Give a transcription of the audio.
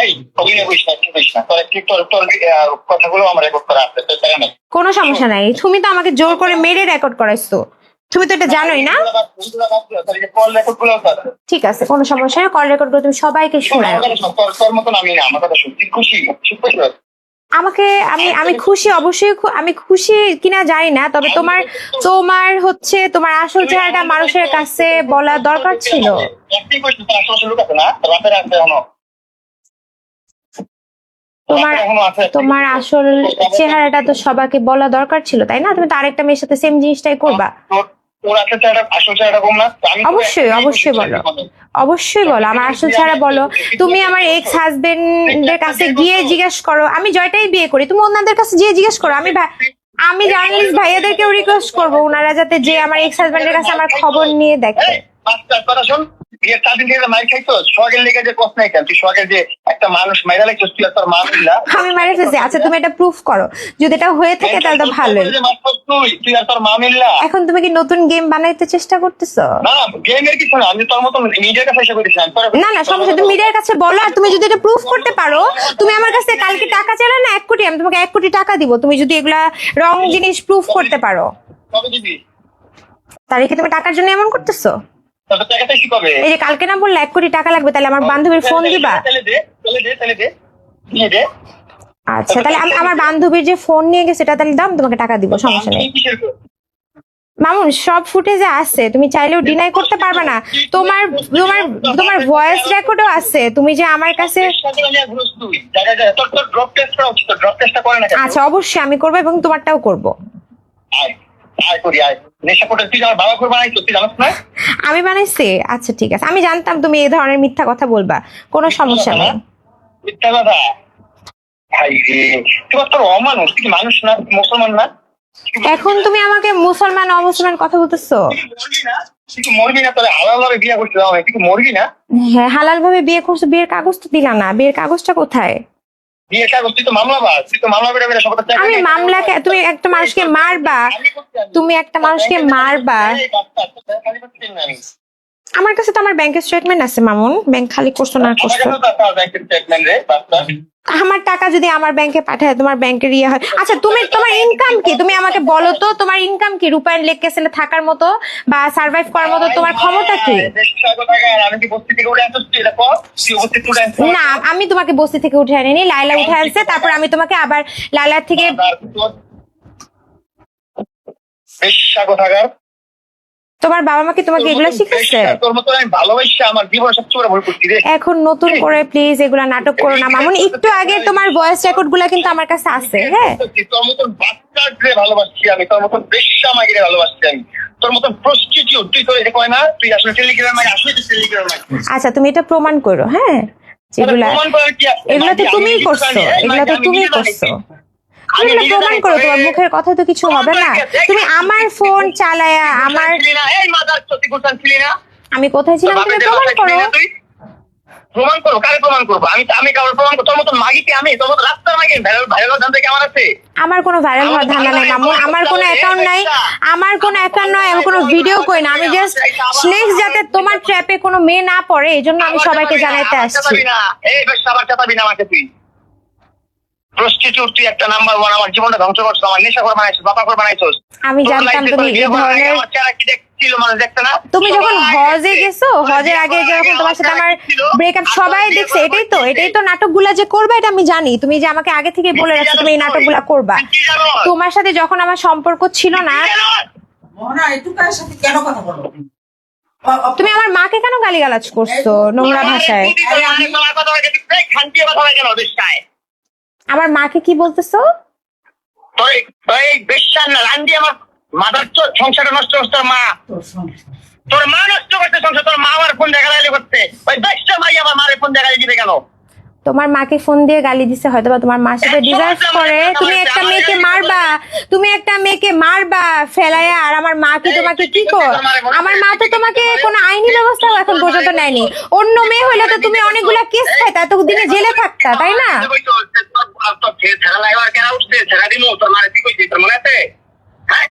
এই অভিনয় করিস না, কি করিস না, তোর একটু তোর কথাগুলো আমার রেকর্ড করা আছে, তোর জায়গা নেই। কোনো সমস্যা নাই, তুমি তো আমাকে জোর করে মেরে রেকর্ড করাইছো, তুমি তো এটা জানোই না। কল রেকর্ড গুলো আছে। ঠিক আছে, কোনো সমস্যা নেই, কল রেকর্ড করে তুমি সবাইকে শোনাও। তোর মতন আমি না, আমার কথা সত্যি খুশি খুশি। আমাকে আমি খুশি, অবশ্যই আমি খুশি কিনা জানি না, তবে তোমার তোমার হচ্ছে তোমার আসল চেহারাটা মানুষের কাছে বলা দরকার ছিল। তোমার তোমার আসল চেহারাটা তো সবাইকে বলা দরকার ছিল, তাই না? তুমি তো আরেকটা মেয়ের সাথে সেম জিনিসটাই করবা। অবশ্যই অবশ্যই বলো, অবশ্যই বলো, আমার আসল চেহারা বলো। তুমি আমার এক্স হাজবেন্ডের কাছে গিয়ে জিজ্ঞেস করো, আমি জয়টাই বিয়ে করি, তুমি ওনাদের কাছে গিয়ে জিজ্ঞেস করো। আমি জার্নালিস্ট ভাইয়াদেরকেও রিকোয়েস্ট করবো ওনারা যাতে যে আমার এক্স হাজবেন্ডের কাছে আমার খবর নিয়ে দেখে। বিয়ের 4 দিন থেকে মাইর খাইতো, সোহাগের লেগে যে প্রশ্ন কেন তুই সোহাগের যে একটা মানুষ মাইরা লাগছিস, তুই আর তোর মা মিল্লা। আমি মাইরা ফেলছি, আচ্ছা তুমি এটা প্রুফ করো, যদি এটা হয়ে থাকে তাহলে তো ভালোই। তুই আর তোর মা মিল্লা। এখন তুমি কি নতুন গেম বানাইতে চেষ্টা করতেছো? না গেমের কিছু না, আমি তোর মতন মিডিয়ার কাছে এসে করেছিলাম। না না সমস্যা, তুমি মিডিয়ার কাছে বলো, আর তুমি যদি এটা প্রুফ করতে পারো, তুমি আমার কাছে কালকে টাকা চাইলে না 1 কোটি, আমি তোমাকে 1 কোটি টাকা দিব, তুমি যদি এগুলা রং জিনিস প্রুফ করতে পারো। কবে দিবি? তারিখে তুমি টাকার জন্য এমন করতেছো? এই যে কালকে না বললে 1 কোটি টাকা লাগবে, তাহলে আমার বান্ধবীর ফোন দিবা? আচ্ছা তাহলে আমার বান্ধবীর যে ফোন নিয়ে গেছে সেটা তাহলে দাম, তোমাকে টাকা দিব, সমস্যা নেই। মামুন সব ফুটেজে আছে, তুমি চাইলেও ডিনাই করতে পারবে না। তোমার তোমার তোমার ভয়েস রেকর্ডও আছে, তুমি যে আমার কাছে। আচ্ছা অবশ্যই আমি করবো এবং তোমারটাও করবো। আমি বানাইছি? আচ্ছা ঠিক আছে, আমি জানতাম তুমি এই ধরনের মিথ্যা কথা বলবা, কোনো সমস্যা নেই। মিথ্যা কথা? অমানুষ, তুই মানুষ না, মুসলমান না। এখন তুমি আমাকে মুসলমান অমুসলমান কথা বলতেছো? মরবি না? তোরা হালাল ভাবে বিয়ে করতে দাও, তুই মরবি না? হ্যাঁ হালাল ভাবে বিয়ে করছো, বিয়ের কাগজ তো দিলা না, বিয়ের কাগজটা কোথায়? বিয়ের কাগজ তুই তো মামলাবাজ, তুই তো মামলা করে বেড়ে সব। আমি মামলাকে, তুমি একটা মানুষকে মারবা, তুমি একটা মানুষকে মারবা। আমার কাছে তো আমার ব্যাংকের স্টেটমেন্ট আছে মামুন, ব্যাংক খালি করছো না করছো। আমার টাকা যদি আমার ব্যাংকে পাঠায়, তোমার ব্যাংকের ইয়ে হয়। আচ্ছা তুমি তোমার ইনকাম কি তুমি আমাকে বলো তো, তোমার ইনকাম কি? রূপায়ণ লেক ক্যাসেলে থাকার মতো বা সার্ভাইভ করার মতো তোমার ক্ষমতা কি? না আমি তোমাকে বস্তি থেকে উঠে আনিনি, লাইলা উঠে আনছে, তারপর আমি তোমাকে আবার লাইলার থেকে। তোমার বাবা মা কি তোমাকে এগুলা শিখাচ্ছে? এখন নতুন করে প্লিজ এগুলা নাটক করো না মামুন। একটু আগে তোমার ভয়েস রেকর্ড গুলা কিন্তু আমার কাছে আছে। হ্যাঁ তোর মতন বাচ্চাকে ভালোবাসছি আমি, তোর মতন বেশ্যা মাগিরে ভালোবাসছি আমি, তোর মতন প্রস্টিটিউট তুই তো এটা কয় না, তুই আসলে টেলিগ্রাম মাগি, আসলে তুই টেলিগ্রাম মাগি। আচ্ছা তুমি এটা প্রমাণ করো। হ্যাঁ যেগুলা এগুলা তো তুমিই করছো, এগুলা তো তুমিই করছো, প্রমাণ করো। তোমার মুখের কথা তো কিছু হবে না। তুমি আমার ফোন চালায়া আমার, আমি কোথায় ছিলাম তুমি প্রমাণ করো। প্রমাণ করো, কারে প্রমাণ করবো? আমি কারোর প্রমাণ করবো? তোর মতো মাগিকে আমি, তোর মতো রাস্তার মাগি ভাইরাল ধান থেকে আমার আছে? আমার কোনো ভাইরাল হওয়ার ধান্দা নাই মামুন, আমার কোনো অ্যাকাউন্ট নাই, আমার কোনো অ্যাকাউন্ট নয়, আমি কোনো ভিডিও করি না। আমি জাস্ট নেক্সট যাতে তোমার ট্র্যাপে কোনো মেয়ে না পড়ে এই জন্য আমি সবাইকে জানাইতে আসছি। এই বেশ আবার চাপাবি না আমাকে, তুই প্রস্টিটিউট, তুই একটা নাম্বার 1, আমার জীবনটা ধ্বংস করছিস, আমার নেশা করে বানাইছিস, বাবা করে বানাইছিস। আমি জানতাম তুমি এই ধরনের। তুমি যখন হজে গেছো, হজের আগে যখন তোমার সাথে আমার ব্রেকআপ সবাই দেখছে, এটাই তো নাটকগুলা যে করবা, এটা আমি জানি। তুমি যে আমাকে আগে থেকে বলে রাখছো তুমি এই নাটকগুলা করবা। তোমার সাথে যখন আমার সম্পর্ক ছিল না, তুমি আমার মাকে কেন গালিগালাজ করছো নোংরা ভাষায়? আমার মাকে কি বলতেছো? সংসারটা নষ্ট করছে তোর মা, তোর মা নষ্ট করছে সংসার, তোর মা আমার ফোন দিয়ে গালি করছে, ওই বেশটা মাই আমার মারে ফোন দিয়ে গালি দিবে কেন? তোমার মাকে ফোন দিয়ে গালি দিছে হয়তো বা তোমার মা সেটা ডিজার্ভ করে। তুমি একটা মেয়েকে মারবা, তুমি একটা মেয়েকে মারবা ফেলায়া, আর আমার মা কি তোমাকে কি কর? আমার মা তো তোমাকে কোনো আইনি ব্যবস্থাও এখন পর্যন্ত নেয়নি। অন্য মেয়ে হইলে তো তুমি অনেকগুলা কেস খাইতা, এতদিনে জেলে থাকতা, তাই না?